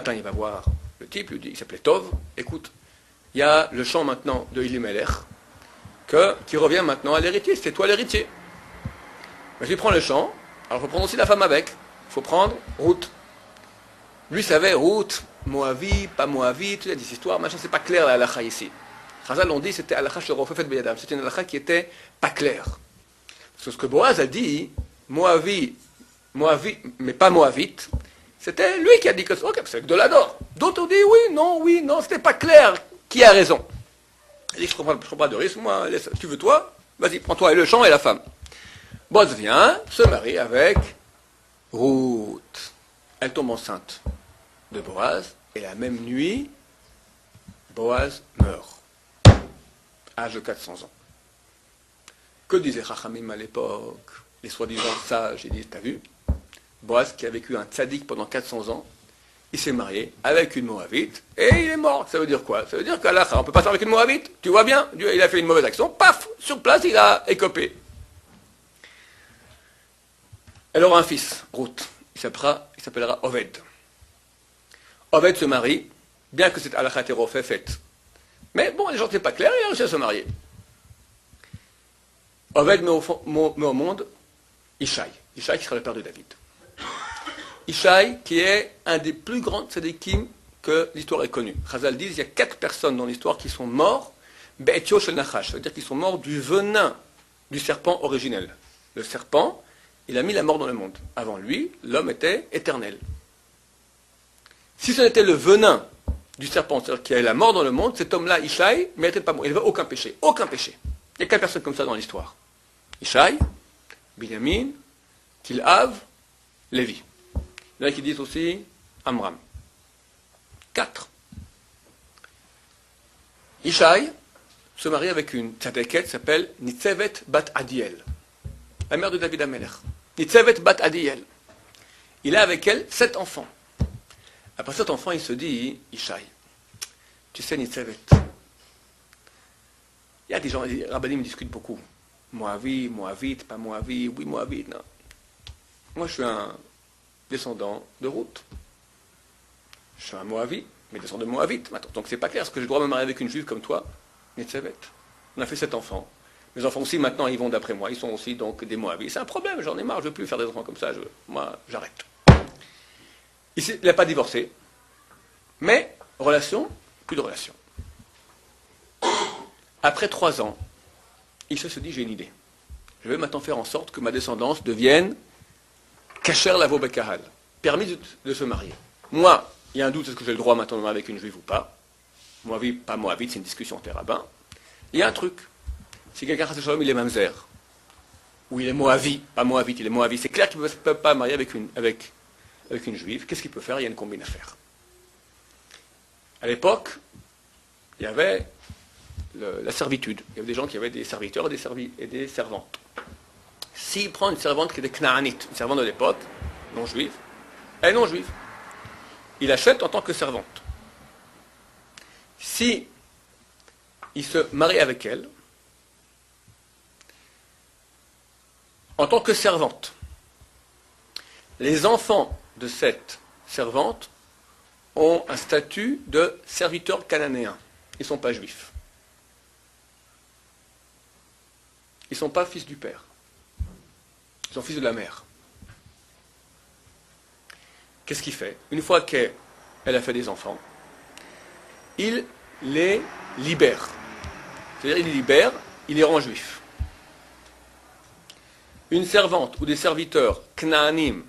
matin, il va voir le type, lui dit, il s'appelait Tov, écoute, il y a le champ maintenant de Elimelech, qui revient maintenant à l'héritier, c'est toi l'héritier. Je vais prendre le champ, alors il faut prendre aussi la femme avec, il faut prendre Ruth. Lui savait Ruth, Moavi, pas Moavi, tu sais, des histoires, machin, c'est pas clair la halakha ici. Chazal l'ont dit, c'était halakha shel rofefet beyadam, c'était une halakha qui était pas claire. Parce que ce que Boaz a dit, Moavi, mais pas Moavite, c'était lui qui a dit que c'est avec de l'ador. D'autres ont dit oui, non, c'était pas clair. Qui a raison? Il dit, je ne prends pas de risque, moi, tu veux toi? Vas-y, prends-toi et le champ et la femme. Boaz vient, se marie avec Ruth. Elle tombe enceinte de Boaz, et la même nuit, Boaz meurt. Âge de 400 ans. Que disaient Chachamim à l'époque? Les soi-disant sages, ils disent, t'as vu? Boaz, qui a vécu un tzaddik pendant 400 ans, il s'est marié avec une Moabite, et il est mort. Ça veut dire quoi? Ça veut dire qu'à on ne peut pas faire avec une Moabite. Tu vois bien, Dieu, il a fait une mauvaise action, paf, sur place, il a écopé. Elle aura un fils, Ruth. Il s'appellera Oved. Oved se marie, bien que cette halakha fait faite. Mais bon, les gens n'étaient pas clairs, il a réussi à se marier. Oved met au monde Ishaï. Ishaï qui sera le père de David. Ishaï qui est un des plus grands tzadikim que l'histoire ait connu. Chazal dit, il y a 4 personnes dans l'histoire qui sont morts, Be'etio shel Nachash, c'est-à-dire qu'ils sont morts du venin du serpent originel. Le serpent, il a mis la mort dans le monde. Avant lui, l'homme était éternel. Si ce n'était le venin du serpent, c'est-à-dire qu'il y a la mort dans le monde, cet homme-là, Ishaï, ne méritait pas mort. Il n'avait aucun péché. Aucun péché. Il y a 4 personnes comme ça dans l'histoire. Ishaï, Binyamin, Kilhav, Lévi. Il y en a qui disent aussi Amram. 4. Ishaï se marie avec une tzadéket qui s'appelle Nitzevet bat Adiel, la mère de David Amelech. Nitzevet bat Adiel. Il a avec elle 7 enfants. Après 7 enfants, il se dit, Ishaï, tu sais Nitzevet, il y a des gens, les rabbinim discutent beaucoup. Moavi, Moavite, pas Moavi, oui Moavite, non. Moi je suis un descendant de Ruth. Je suis un Moavi, mais descendant de Moavite. Donc c'est pas clair, est-ce que je dois me marier avec une juive comme toi, Nitzevet? On a fait 7 enfants. Mes enfants aussi, maintenant, ils vont d'après moi. Ils sont aussi donc des Moavis. C'est un problème, j'en ai marre, je ne veux plus faire des enfants comme ça. Moi, j'arrête. Il n'a pas divorcé. Mais, relation, plus de relation. Après 3 ans, il se dit, j'ai une idée. Je vais maintenant faire en sorte que ma descendance devienne kasher lavo bekahal, permis de se marier. Moi, il y a un doute, est-ce que j'ai le droit maintenant de me marier avec une juive ou pas? Moavi, pas Moavite, c'est une discussion terre-à-bain. Il y a un truc. Si quelqu'un chas shalom, il est mamzer, ou il est Moavi, pas Moavite, il est Moavi, c'est clair qu'il ne peut pas marier avec une juive. Qu'est-ce qu'il peut faire? Il y a une combine à faire. À l'époque, il y avait la servitude. Il y avait des gens qui avaient des serviteurs et des servantes. S'il prend une servante qui était knaanite, une servante de l'époque, non juive, elle est non juive, il achète en tant que servante. Si il se marie avec elle, en tant que servante, les enfants de cette servante ont un statut de serviteurs cananéens. Ils ne sont pas juifs. Ils ne sont pas fils du père. Ils sont fils de la mère. Qu'est-ce qu'il fait? Une fois qu'elle a fait des enfants, il les libère. C'est-à-dire, il les libère, il les rend juifs. Une servante ou des serviteurs knaanim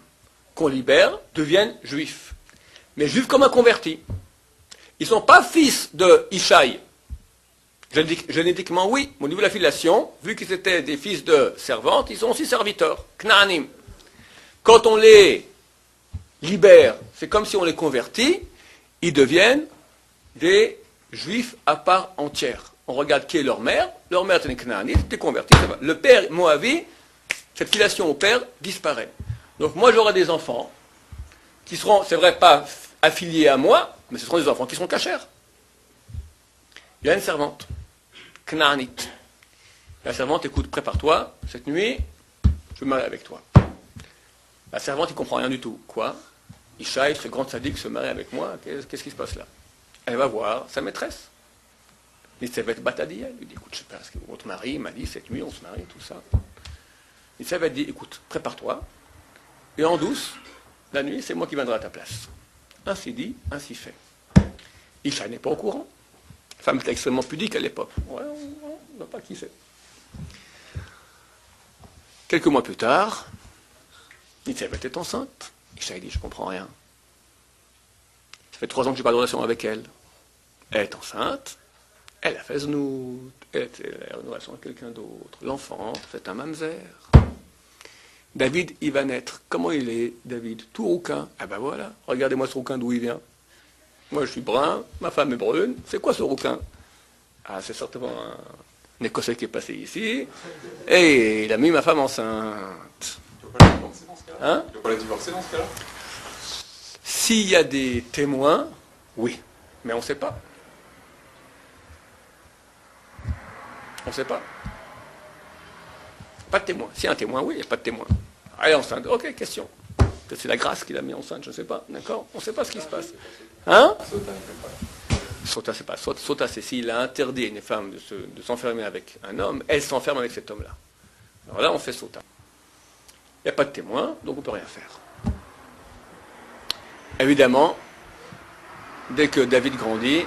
qu'on libère deviennent juifs. Mais juifs comme un converti. Ils ne sont pas fils de Ishaï. Génétiquement, oui. Mais au niveau de la filiation, vu qu'ils étaient des fils de servantes, ils sont aussi serviteurs, knaanim. Quand on les libère, c'est comme si on les convertit, ils deviennent des juifs à part entière. On regarde qui est leur mère est une knaanite, c'était converti, ça va. Le père Moavi, cette filiation au père disparaît. Donc moi j'aurai des enfants qui seront, c'est vrai, pas affiliés à moi, mais ce seront des enfants qui seront cachers. Il y a une servante, knaanite. La servante, écoute, prépare-toi, cette nuit, je me marie avec toi. La servante, il ne comprend rien du tout. Quoi? Ishaï, ce grand sadique, se marie avec moi, qu'est-ce qui se passe là? Elle va voir sa maîtresse. Nitzevet Batadi, elle lui dit, écoute, je sais pas, ce que votre mari m'a dit, cette nuit, on se marie, tout ça. Nitzevet dit, écoute, prépare-toi, et en douce, la nuit, c'est moi qui viendrai à ta place. Ainsi dit, ainsi fait. Ishaï n'est pas au courant. La femme était extrêmement pudique à l'époque. Ouais, on ne voit pas qui c'est. Quelques mois plus tard, Nitzevet est enceinte. Ishaï dit, je comprends rien. Ça fait 3 ans que je n'ai pas de relation avec elle. Elle est enceinte. Elle a fait znout, elle a une relation avec quelqu'un d'autre. L'enfant, c'est un mamzer. David, il va naître. Comment il est, David? Tout rouquin. Ah ben voilà, regardez-moi ce rouquin d'où il vient. Moi, je suis brun, ma femme est brune. C'est quoi ce rouquin? Ah, c'est certainement un Écossais qui est passé ici. Et il a mis ma femme enceinte. Tu vas pas la divorcer dans ce cas-là? Hein? Tu vas pas la divorcer dans ce cas-là? S'il y a des témoins, oui. Mais on ne sait pas. On ne sait pas. Pas de témoin. S'il y a un témoin, oui, il n'y a pas de témoin. Elle est enceinte. Ok, question. Peut-être c'est la grâce qui l'a mis enceinte, je ne sais pas. D'accord? On ne sait pas ce qui se passe. Hein? Sota, c'est pas. Sota, c'est s'il a interdit à une femme de s'enfermer avec un homme, elle s'enferme avec cet homme-là. Alors là, on fait Sota. Il n'y a pas de témoin, donc on ne peut rien faire. Évidemment, dès que David grandit,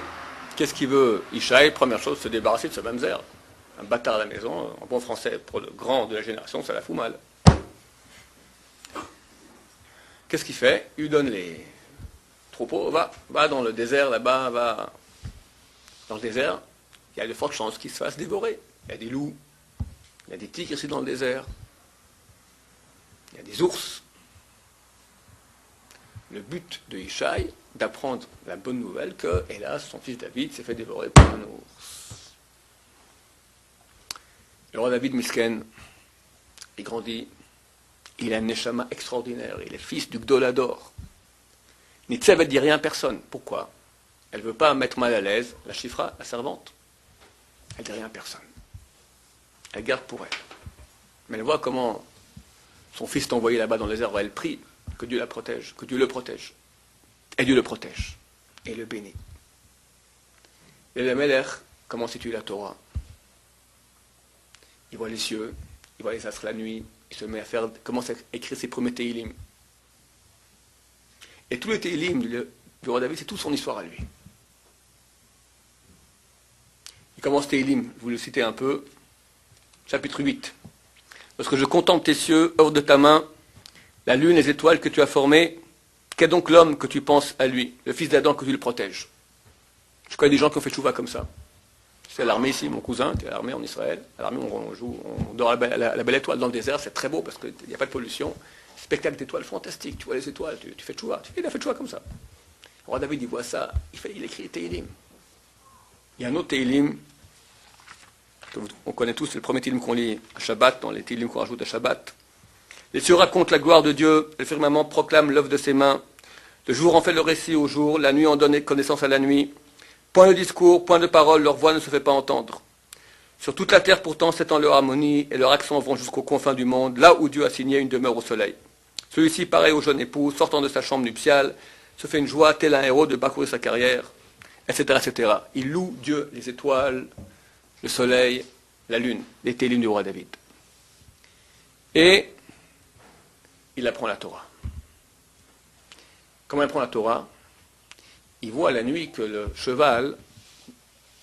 qu'est-ce qu'il veut, Ishaï? Première chose, se débarrasser de ce mamzer. Un bâtard à la maison, en bon français, pour le grand de la génération, ça la fout mal. Qu'est-ce qu'il fait? Il lui donne les troupeaux, va dans le désert là-bas, va dans le désert, il y a de fortes chances qu'il se fasse dévorer. Il y a des loups, il y a des tigres ici dans le désert, il y a des ours. Le but de Ishaï, d'apprendre la bonne nouvelle que, hélas, son fils David s'est fait dévorer par un ours. Le roi David Misken, il grandit, il a un neshama extraordinaire, il est fils du Gdolador. Nitzevet ne dit rien à personne. Pourquoi? Elle ne veut pas mettre mal à l'aise la Shifra, la servante. Elle ne dit rien à personne. Elle garde pour elle. Mais elle voit comment son fils est envoyé là-bas dans les airs, elle prie que Dieu la protège, que Dieu le protège. Et Dieu le protège. Et le bénit. Et le Melech commence à étudier la Torah. Il voit les cieux, il voit les astres la nuit, il se met commence à écrire ses premiers Teilim. Et tous les Teilim du roi David, c'est toute son histoire à lui. Il commence Teilim, je vous le citer un peu, chapitre 8. Lorsque je contemple tes cieux, œuvre de ta main, la lune, les étoiles que tu as formées, qu'est donc l'homme que tu penses à lui, le fils d'Adam que tu le protèges? Je connais des gens qui ont fait tchouva comme ça. C'est à l'armée ici, mon cousin, qui est à l'armée en Israël. À l'armée, on dort à la belle étoile dans le désert, c'est très beau parce qu'il n'y a pas de pollution. Spectacle d'étoiles fantastique, tu vois les étoiles, tu fais tchouva. Il a fait tchouva comme ça. Le roi David, il voit ça, il écrit les Teilim. Il y a un autre Teilim, on connaît tous, c'est le premier Teilim qu'on lit à Shabbat, dans les Teilim qu'on rajoute à Shabbat. Les cieux racontent la gloire de Dieu, le firmament proclame l'œuvre de ses mains. Le jour en fait le récit au jour, la nuit en donne connaissance à la nuit. Point de discours, point de parole, leur voix ne se fait pas entendre. Sur toute la terre pourtant s'étend leur harmonie, et leurs accents vont jusqu'aux confins du monde, là où Dieu a signé une demeure au soleil. Celui-ci, pareil au jeune époux, sortant de sa chambre nuptiale, se fait une joie, tel un héros, de parcourir sa carrière, etc., etc. Il loue Dieu, les étoiles, le soleil, la lune, les télim du roi David. Et il apprend la Torah. Comment il apprend la Torah? Il voit la nuit que le cheval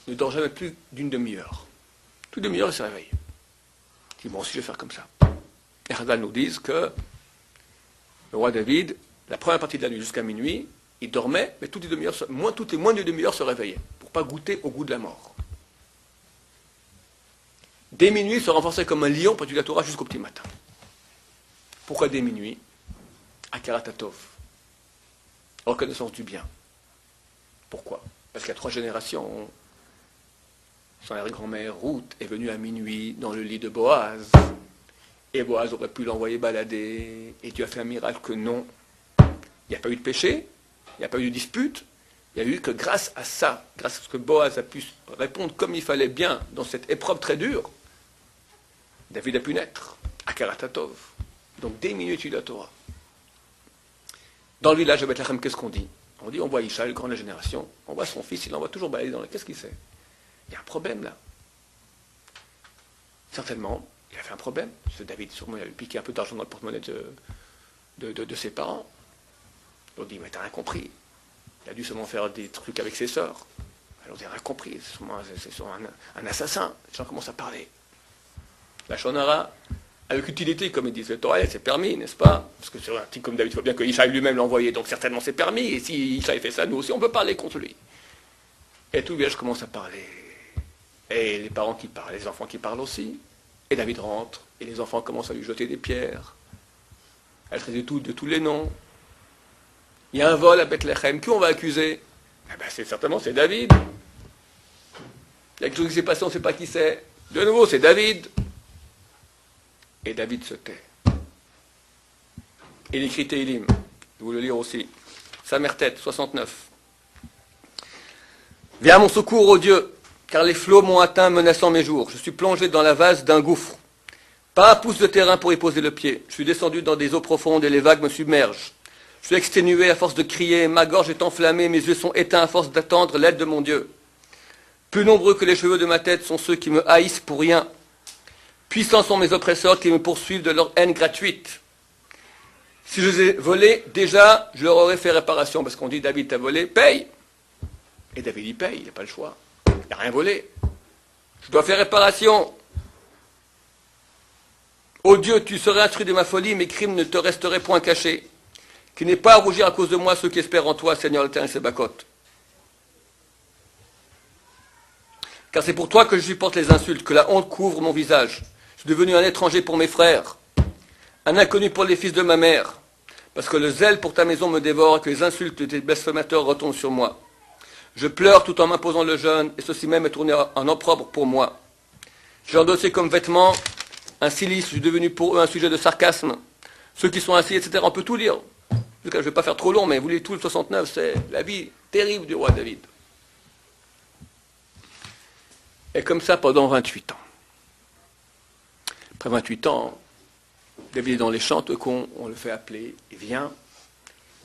ne dort jamais plus d'une demi-heure. Toute demi-heure, il se réveille. Il dit, bon, si je vais faire comme ça. Les Chazal nous disent que le roi David, la première partie de la nuit jusqu'à minuit, il dormait, mais toutes les demi-heures, moins d'une demi-heure se réveillait, pour ne pas goûter au goût de la mort. Dès minuit, il se renforçait comme un lion pour étudier la Torah jusqu'au petit matin. Pourquoi dès minuit? Akaratatov. Reconnaissance du bien. Pourquoi? Parce qu'il y a 3 générations. Son arrière-grand-mère, Ruth, est venue à minuit dans le lit de Boaz. Et Boaz aurait pu l'envoyer balader. Et Dieu a fait un miracle que non. Il n'y a pas eu de péché, il n'y a pas eu de dispute. Il n'y a eu que grâce à ça, grâce à ce que Boaz a pu répondre comme il fallait bien dans cette épreuve très dure, David a pu naître. Akaratatov. Donc dès minuit, tu la Torah. Dans le village de Bethléem, qu'est-ce qu'on dit? On dit, on voit Ishaël, le grand de la génération, on voit son fils, il l'envoie toujours balader dans le... Qu'est-ce qu'il sait? Il y a un problème là. Certainement, il a fait un problème. Ce David, sûrement, il a piqué un peu d'argent dans le porte-monnaie de ses parents. On dit, mais t'as rien compris. Il a dû seulement faire des trucs avec ses sœurs. Alors, on n'a rien compris. C'est sûrement un assassin. Les gens commencent à parler. La Shonara, avec utilité, comme ils disent, le Torah, c'est permis, n'est-ce pas? Parce que c'est un type comme David, il faut bien que Ishaël lui-même l'a envoyé, donc certainement c'est permis. Et si Ishaël fait ça, nous aussi, on peut parler contre lui. Et tout le village commence à parler. Et les parents qui parlent, les enfants qui parlent aussi. Et David rentre, et les enfants commencent à lui jeter des pierres. Elle traite de tous les noms. Il y a un vol à Bethléem. Qui on va accuser? Eh ben, c'est David. Il y a quelque chose qui s'est passé, on ne sait pas qui c'est. De nouveau, c'est David. Et David se tait. Il écrit Téhilim. Je vais vous le lire aussi. Sa mère tête, 69. Viens à mon secours, ô Dieu, car les flots m'ont atteint menaçant mes jours. Je suis plongé dans la vase d'un gouffre. Pas un pouce de terrain pour y poser le pied. Je suis descendu dans des eaux profondes et les vagues me submergent. Je suis exténué à force de crier, ma gorge est enflammée, mes yeux sont éteints à force d'attendre l'aide de mon Dieu. Plus nombreux que les cheveux de ma tête sont ceux qui me haïssent pour rien. Puissants sont mes oppresseurs qui me poursuivent de leur haine gratuite. Si je les ai volés, déjà, je leur aurais fait réparation, parce qu'on dit David t'a volé, paye. Et David il paye, il n'a pas le choix. Il n'a rien volé. Je dois faire réparation. Ô Dieu, tu serais instruit de ma folie, mes crimes ne te resteraient point cachés. Qu'il n'ait pas à rougir à cause de moi ceux qui espèrent en toi, Seigneur l'Éternel Sébacote. Car c'est pour toi que je supporte les insultes, que la honte couvre mon visage. Je suis devenu un étranger pour mes frères, un inconnu pour les fils de ma mère, parce que le zèle pour ta maison me dévore et que les insultes de tes blasphémateurs retombent sur moi. Je pleure tout en m'imposant le jeûne, et ceci même est tourné en opprobre pour moi. J'ai endossé comme vêtement un cilice, je suis devenu pour eux un sujet de sarcasme. Ceux qui sont assis, etc. On peut tout lire. En tout cas, je ne vais pas faire trop long, mais vous lisez tout le 69, c'est la vie terrible du roi David. Et comme ça pendant 28 ans. Après 28 ans, David est dans les champs, on le fait appeler, il vient.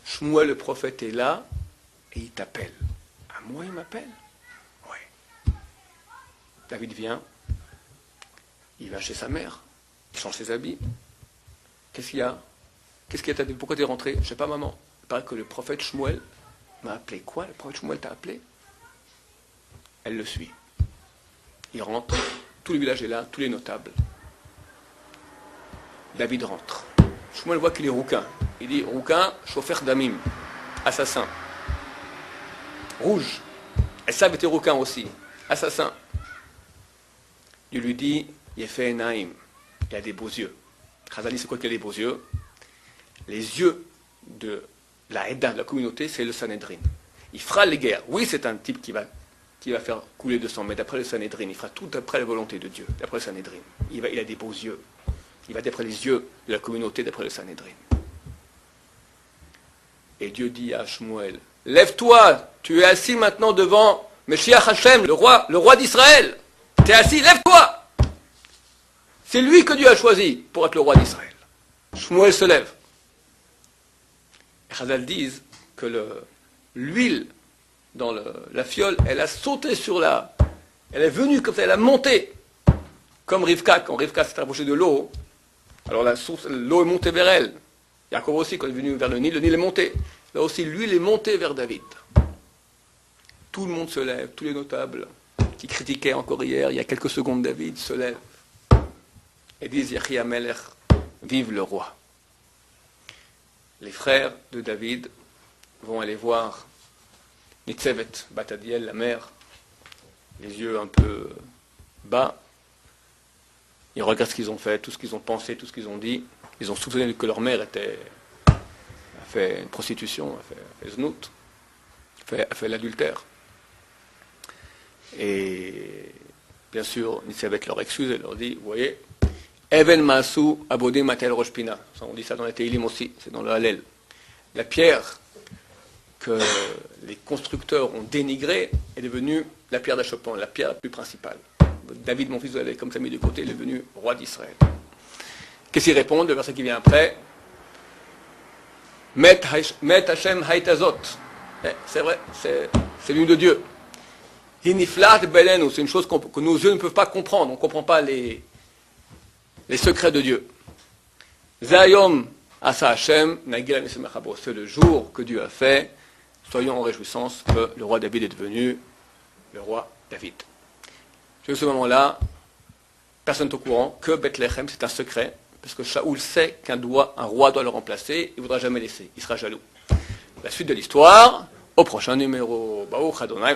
Shmuel le prophète est là, et il t'appelle. À moi il m'appelle? Oui. David vient, il va chez sa mère, il change ses habits. Qu'est-ce qu'il y a? Qu'est-ce qu'il y a? Pourquoi tu es rentré? Je ne sais pas, maman. Il paraît que le prophète Shmuel m'a appelé. Quoi? Le prophète Shmuel t'a appelé? Elle le suit. Il rentre, tout le village est là, tous les notables. David rentre. Shmuel voit qu'il est rouquin. Il dit, rouquin, chauffeur d'Amim, assassin. Rouge. Esav était rouquin aussi, assassin. Il lui dit, Yefé Naïm, il a des beaux yeux. Chazali, c'est quoi qu'il a des beaux yeux? Les yeux de la Hedda, de la communauté, c'est le Sanhedrin. Il fera les guerres. Oui, c'est un type qui va faire couler de sang, mais d'après le Sanhedrin, il fera tout d'après la volonté de Dieu, d'après le Sanhedrin. Il a des beaux yeux. Il va d'après les yeux de la communauté, d'après le Sanhedrin. Et Dieu dit à Shmuel, lève-toi, tu es assis maintenant devant Meshiach Hashem, le roi d'Israël. Tu es assis, lève-toi. C'est lui que Dieu a choisi pour être le roi d'Israël. Shmuel se lève. Les Chazal disent que l'huile dans la fiole, elle a sauté elle est venue comme ça, elle a monté, comme Rivka, quand Rivka s'est approchée de l'eau, alors l'eau est montée vers elle. Jacob aussi, quand il est venu vers le Nil est monté. Là aussi, l'huile est montée vers David. Tout le monde se lève, tous les notables qui critiquaient encore hier, il y a quelques secondes, David, se lèvent et disent, Yahya Melech, vive le roi. Les frères de David vont aller voir Nitzevet, Batadiel, la mère, les yeux un peu bas. Ils regardent ce qu'ils ont fait, tout ce qu'ils ont pensé, tout ce qu'ils ont dit. Ils ont soupçonné que leur mère a fait une prostitution, a fait znout, a fait l'adultère. Et bien sûr, Nitzevet leur excuse et leur dit, vous voyez, Even Maasu Abodé Matel Roshpina. On dit ça dans la Téhilim aussi, c'est dans le Hallel. La pierre que les constructeurs ont dénigrée est devenue la pierre d'achoppement, la pierre la plus principale. David, mon fils, vous l'avez comme ça mis de côté, il est devenu roi d'Israël. Qu'est-ce qu'il répond? Le verset qui vient après. Met Hashem Haitazot. C'est vrai, c'est l'une de Dieu. Hiniflat Belenu, c'est une chose que nos yeux ne peuvent pas comprendre. On ne comprend pas les secrets de Dieu. Zayom Asa Hashem Nagila Misemachabo. C'est le jour que Dieu a fait. Soyons en réjouissance que le roi David est devenu le roi David. Jusqu'à ce moment-là, personne n'est au courant que Bethléem, c'est un secret, parce que Shaoul sait qu'un roi doit le remplacer, il ne voudra jamais laisser, il sera jaloux. La suite de l'histoire, au prochain numéro. Baruch Adonai,